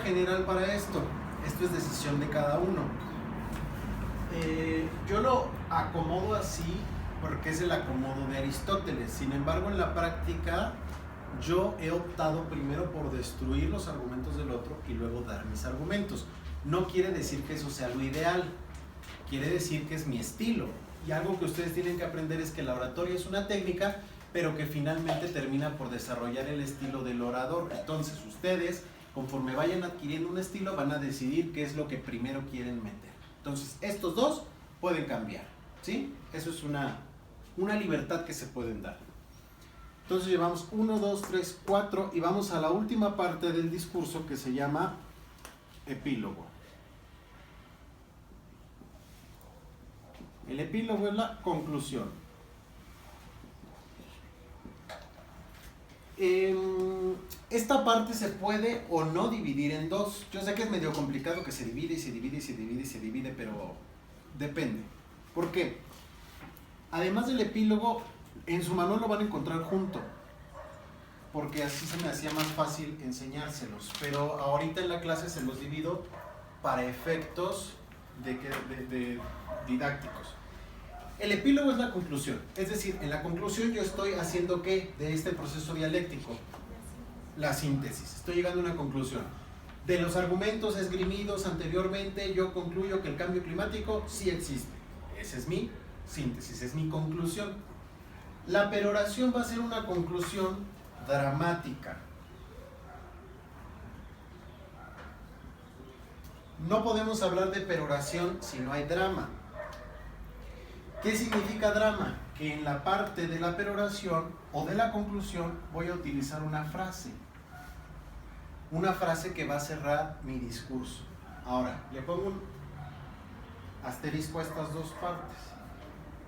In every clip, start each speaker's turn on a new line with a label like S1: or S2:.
S1: general para esto. Esto es decisión de cada uno. Yo lo acomodo así porque es el acomodo de Aristóteles. Sin embargo, en la práctica, yo he optado primero por destruir los argumentos del otro y luego dar mis argumentos. No quiere decir que eso sea lo ideal, quiere decir que es mi estilo. Y algo que ustedes tienen que aprender es que la oratoria es una técnica, pero que finalmente termina por desarrollar el estilo del orador. Entonces ustedes, conforme vayan adquiriendo un estilo, van a decidir qué es lo que primero quieren meter. Entonces estos dos pueden cambiar, ¿sí? Eso es una libertad que se pueden dar. Entonces llevamos 1, 2, 3, 4 y vamos a la última parte del discurso que se llama epílogo. El epílogo es la conclusión. Esta parte se puede o no dividir en dos. Yo sé que es medio complicado que se divide y se divide y se divide y se divide, pero depende. ¿Por qué? Además del epílogo, en su manual lo van a encontrar junto, porque así se me hacía más fácil enseñárselos, pero ahorita en la clase se los divido para efectos de didácticos. El epílogo es la conclusión, es decir, en la conclusión yo estoy haciendo ¿qué? De este proceso dialéctico, la síntesis, estoy llegando a una conclusión. De los argumentos esgrimidos anteriormente, yo concluyo que el cambio climático sí existe. Esa es mi síntesis, es mi conclusión. La peroración va a ser una conclusión dramática. No podemos hablar de peroración si no hay drama. ¿Qué significa drama? Que en la parte de la peroración o de la conclusión voy a utilizar una frase. Una frase que va a cerrar mi discurso. Ahora, le pongo un asterisco a estas dos partes.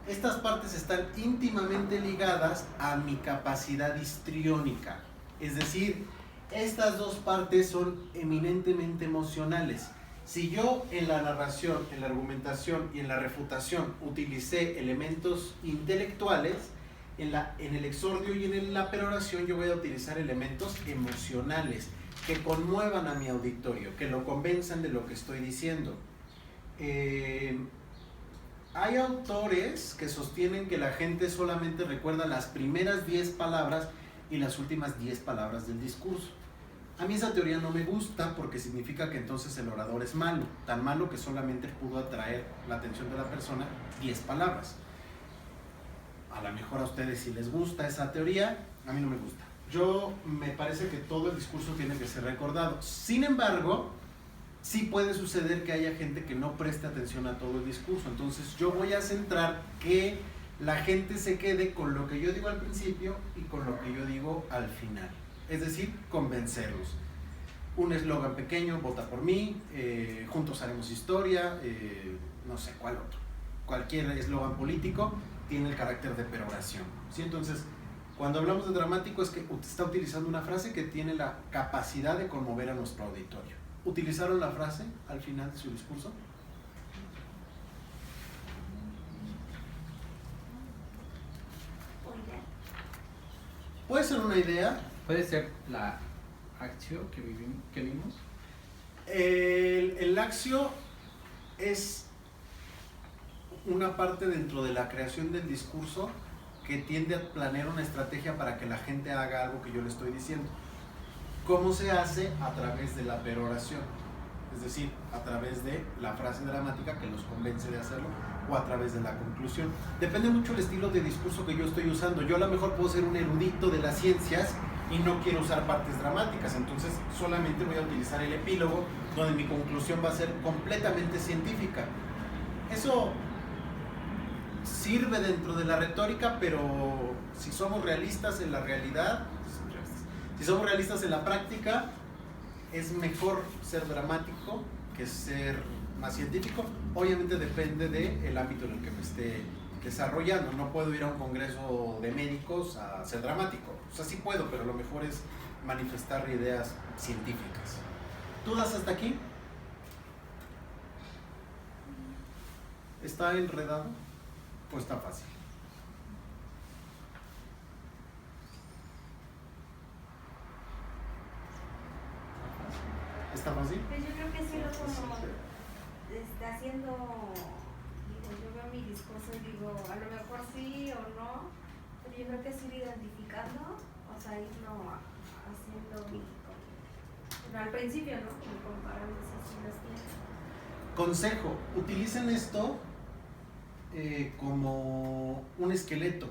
S1: Estas partes están íntimamente ligadas a mi capacidad histriónica. Es decir, estas dos partes son eminentemente emocionales. Si yo en la narración, en la argumentación y en la refutación utilicé elementos intelectuales, en el exordio y en la peroración yo voy a utilizar elementos emocionales que conmuevan a mi auditorio, que lo convenzan de lo que estoy diciendo. Hay autores que sostienen que la gente solamente recuerda las primeras 10 palabras y las últimas 10 palabras del discurso. A mí esa teoría no me gusta porque significa que entonces el orador es malo, tan malo que solamente pudo atraer la atención de la persona 10 palabras. A lo mejor a ustedes sí les gusta esa teoría, a mí no me gusta. Yo me parece que todo el discurso tiene que ser recordado. Sin embargo, sí puede suceder que haya gente que no preste atención a todo el discurso. Entonces yo voy a centrar que la gente se quede con lo que yo digo al principio y con lo que yo digo al final. Es decir, convencerlos. Un eslogan pequeño, vota por mí, juntos haremos historia, no sé cuál otro. Cualquier eslogan político tiene el carácter de peroración, ¿sí? Entonces, cuando hablamos de dramático es que está utilizando una frase que tiene la capacidad de conmover a nuestro auditorio. ¿Utilizaron la frase al final de su discurso? Puede ser una idea.
S2: Puede ser la acción que vimos.
S1: El accio es una parte dentro de la creación del discurso que tiende a planear una estrategia para que la gente haga algo que yo le estoy diciendo. ¿Cómo se hace? A través de la peroración, es decir, a través de la frase dramática que los convence de hacerlo, o a través de la conclusión. Depende mucho el estilo de discurso que yo estoy usando. Yo a lo mejor puedo ser un erudito de las ciencias y no quiero usar partes dramáticas, entonces solamente voy a utilizar el epílogo, donde mi conclusión va a ser completamente científica. Eso sirve dentro de la retórica, pero si somos realistas en la realidad, si somos realistas en la práctica, es mejor ser dramático que ser más científico. Obviamente depende del ámbito en el que me esté desarrollando. No puedo ir a un congreso de médicos a ser dramático. O sea, sí puedo, pero lo mejor es manifestar ideas científicas. ¿Dudas hasta aquí? ¿Está enredado? Pues está fácil. está fácil?
S3: Pues yo creo que sí lo como haciendo, digo, yo veo mi discurso y digo, a lo mejor sí o no, pero yo creo que es ir identificando, o sea, irlo haciendo bueno, al principio, ¿no? Como comparando si los tienen.
S1: Consejo, utilicen esto como un esqueleto.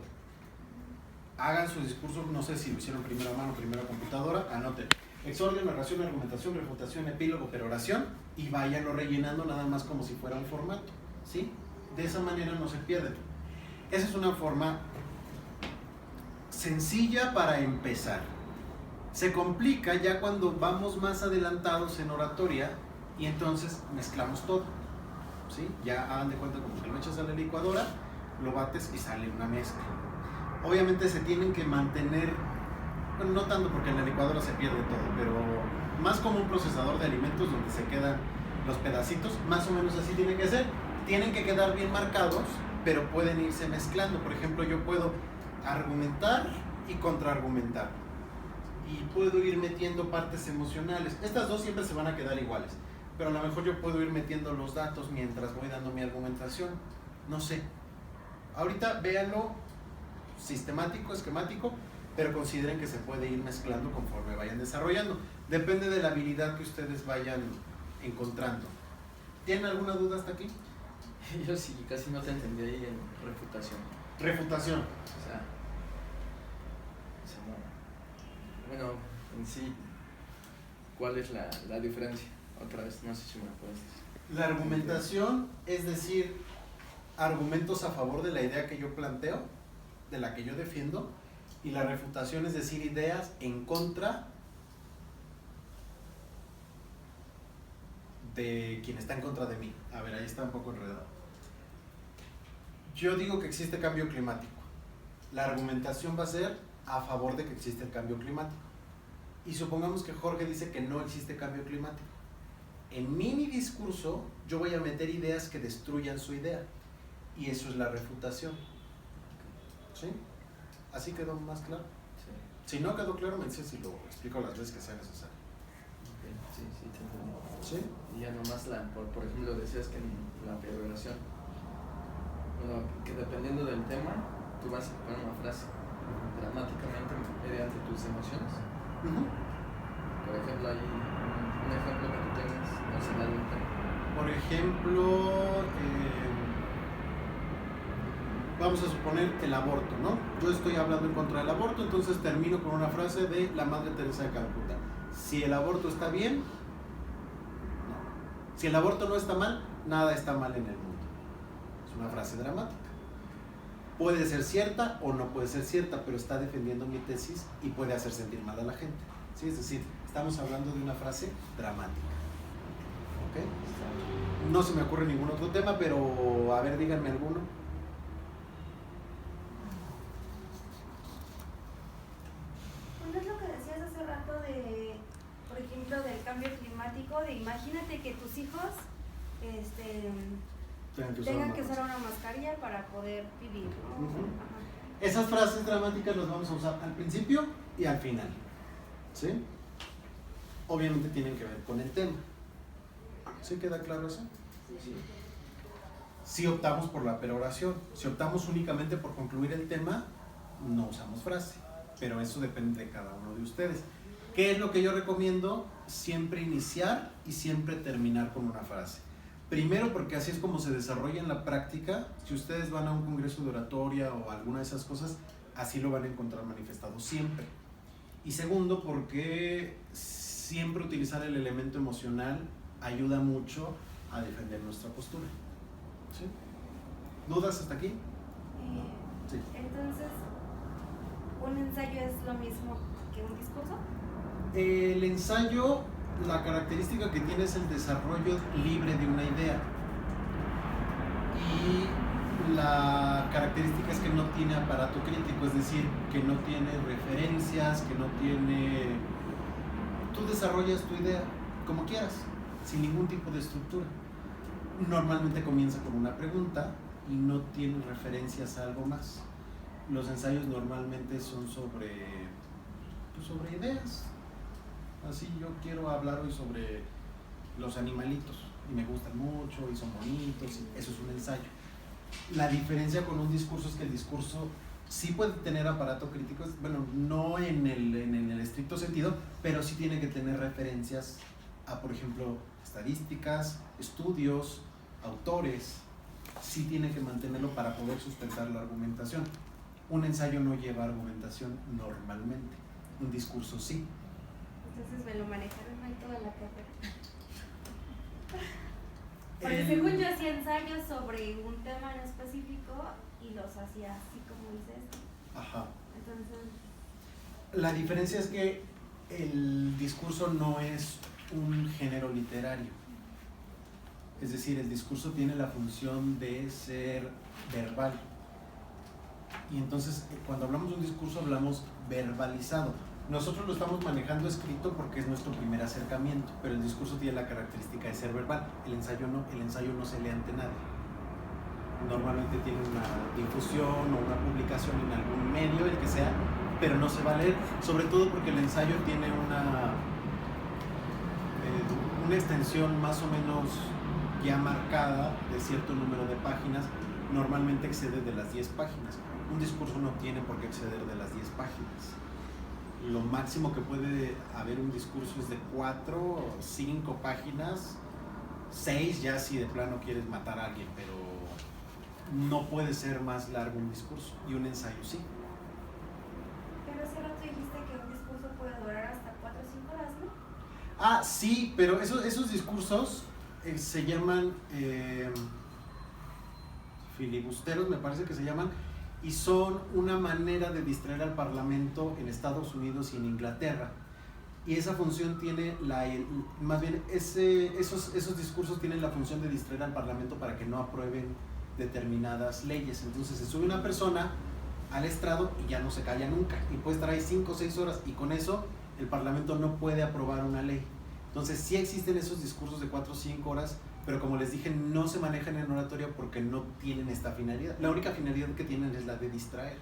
S1: Hagan su discurso, no sé si lo hicieron primero a mano, primero a computadora, anoten. Exordio, narración, argumentación, refutación, epílogo, peroración y váyanlo rellenando nada más como si fuera un formato, ¿sí? De esa manera no se pierden. Esa es una forma sencilla para empezar. Se complica ya cuando vamos más adelantados en oratoria y entonces mezclamos todo, ¿sí? Ya hagan de cuenta como que lo echas a la licuadora, lo bates y sale una mezcla. Obviamente se tienen que mantener, bueno, no tanto porque en la licuadora se pierde todo, pero más como un procesador de alimentos donde se quedan los pedacitos, más o menos así tiene que ser. Tienen que quedar bien marcados, pero pueden irse mezclando. Por ejemplo, yo puedo argumentar y contraargumentar. Y puedo ir metiendo partes emocionales. Estas dos siempre se van a quedar iguales, pero a lo mejor yo puedo ir metiendo los datos mientras voy dando mi argumentación. No sé. Ahorita véanlo sistemático, esquemático, pero consideren que se puede ir mezclando conforme vayan desarrollando. Depende de la habilidad que ustedes vayan encontrando. ¿Tienen alguna duda hasta aquí?
S2: Yo sí, casi no te entendí ahí en refutación.
S1: Refutación.
S2: O sea no. Bueno, en sí, ¿cuál es la diferencia? Otra vez, no sé si me la puedes decir.
S1: La argumentación es decir, argumentos a favor de la idea que yo planteo, de la que yo defiendo, y la refutación es decir, ideas en contra de quien está en contra de mí. A ver, ahí está un poco enredado. Yo digo que existe cambio climático. La argumentación va a ser a favor de que existe el cambio climático. Y supongamos que Jorge dice que no existe cambio climático. En mi discurso, yo voy a meter ideas que destruyan su idea. Y eso es la refutación. ¿Sí? ¿Así quedó más claro?
S2: Sí.
S1: Si no quedó claro, me dices y lo explico las veces que sea necesario.
S2: Okay. Sí, sí, te entendí.
S1: ¿Sí?
S2: Y ya nomás, por ejemplo, decías que en la peroración, bueno, que dependiendo del tema, tú vas a poner una frase dramáticamente mediante tus emociones. Por ejemplo, hay un ejemplo que tú tengas, no sé, de algún tema.
S1: Por ejemplo, vamos a suponer el aborto, ¿no? Yo estoy hablando en contra del aborto, entonces termino con una frase de la Madre Teresa de Calcuta. Si el aborto está bien, no. Si el aborto no está mal, nada está mal en el mundo. Es una frase dramática. Puede ser cierta o no puede ser cierta, pero está defendiendo mi tesis y puede hacer sentir mal a la gente. ¿Sí? Es decir, estamos hablando de una frase dramática. ¿Ok? No se me ocurre ningún otro tema, pero a ver, díganme alguno.
S3: Bueno, es lo que decías hace rato de, por ejemplo, del cambio climático, de imagínate que tus hijos tengan que usar una mascarilla para poder vivir, ¿no?
S1: Esas frases dramáticas las vamos a usar al principio y al final, ¿sí? Obviamente tienen que ver con el tema. ¿Sí queda claro eso?
S2: Sí.
S1: Si optamos por la peroración, si optamos únicamente por concluir el tema, no usamos frase, pero eso depende de cada uno de ustedes. ¿Qué es lo que yo recomiendo? Siempre iniciar y siempre terminar con una frase. Primero, porque así es como se desarrolla en la práctica. Si ustedes van a un congreso de oratoria o alguna de esas cosas, así lo van a encontrar manifestado siempre. Y segundo, porque siempre utilizar el elemento emocional ayuda mucho a defender nuestra postura. ¿Sí? ¿Dudas hasta aquí? Sí.
S3: Entonces, ¿un ensayo es lo mismo que un discurso?
S1: El ensayo, la característica que tiene es el desarrollo libre de una idea. Y la característica es que no tiene aparato crítico, es decir, que no tiene referencias, que no tiene... Tú desarrollas tu idea como quieras, sin ningún tipo de estructura. Normalmente comienza con una pregunta y no tiene referencias a algo más. Los ensayos normalmente son sobre ideas. Así, yo quiero hablar hoy sobre los animalitos y me gustan mucho y son bonitos, y eso es un ensayo. La diferencia con un discurso es que el discurso sí puede tener aparato crítico, bueno, no en el estricto sentido, pero sí tiene que tener referencias a, por ejemplo, estadísticas, estudios, autores, sí tiene que mantenerlo para poder sustentar la argumentación. Un ensayo no lleva argumentación normalmente, un discurso sí.
S3: Entonces me lo manejaron mal toda la carrera. Porque según yo hacía ensayos sobre un tema en específico y los hacía así como dices.
S1: Ajá.
S3: Entonces,
S1: la diferencia es que el discurso no es un género literario. Es decir, el discurso tiene la función de ser verbal. Y entonces, cuando hablamos de un discurso, hablamos verbalizado. Nosotros lo estamos manejando escrito porque es nuestro primer acercamiento, pero el discurso tiene la característica de ser verbal. El ensayo no se lee ante nadie. Normalmente tiene una difusión o una publicación en algún medio, el que sea, pero no se va a leer, sobre todo porque el ensayo tiene una extensión más o menos ya marcada de cierto número de páginas, normalmente excede de las 10 páginas. Un discurso no tiene por qué exceder de las 10 páginas. Lo máximo que puede haber un discurso es de 4 o 5 páginas, 6 ya si de plano quieres matar a alguien, pero no puede ser más largo un discurso, y un ensayo sí.
S3: pero hace rato dijiste que un discurso puede durar hasta 4 o 5 horas, ¿no?
S1: Ah, sí, pero esos discursos se llaman filibusteros, me parece que se llaman, y son una manera de distraer al Parlamento en Estados Unidos y en Inglaterra. Y esa función tiene más bien esos discursos tienen la función de distraer al Parlamento para que no aprueben determinadas leyes. Entonces se sube una persona al estrado y ya no se calla nunca, y puede estar ahí 5 o 6 horas, y con eso el Parlamento no puede aprobar una ley. Entonces sí existen esos discursos de 4 o 5 horas, pero como les dije, no se manejan en oratoria porque no tienen esta finalidad. La única finalidad que tienen es la de distraer.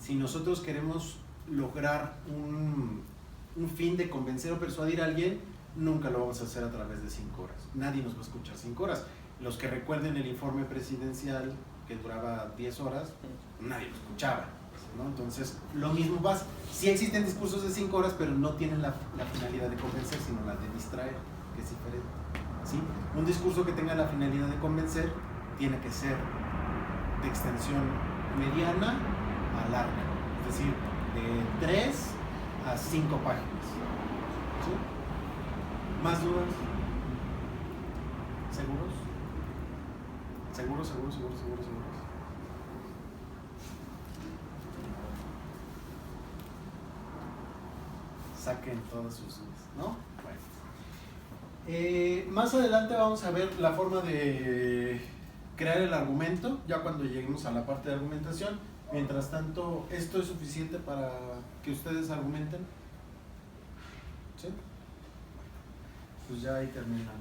S1: Si nosotros queremos lograr un fin de convencer o persuadir a alguien, nunca lo vamos a hacer a través de 5 horas. Nadie nos va a escuchar 5 horas. Los que recuerden el informe presidencial que duraba 10 horas, nadie lo escuchaba, ¿no? Entonces, lo mismo pasa. Sí existen discursos de 5 horas, pero no tienen la finalidad de convencer, sino la de distraer, que es diferente. ¿Sí? Un discurso que tenga la finalidad de convencer tiene que ser de extensión mediana a larga, es decir, de 3 a 5 páginas. ¿Sí? ¿Más dudas? ¿Seguros? ¿Seguros? Saquen todas sus dudas, ¿no? Bueno. Más adelante vamos a ver la forma de crear el argumento, ya cuando lleguemos a la parte de argumentación. Mientras tanto, ¿esto es suficiente para que ustedes argumenten? ¿Sí? Pues ya ahí termina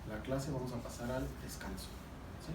S1: la clase, vamos a pasar al descanso. ¿Sí?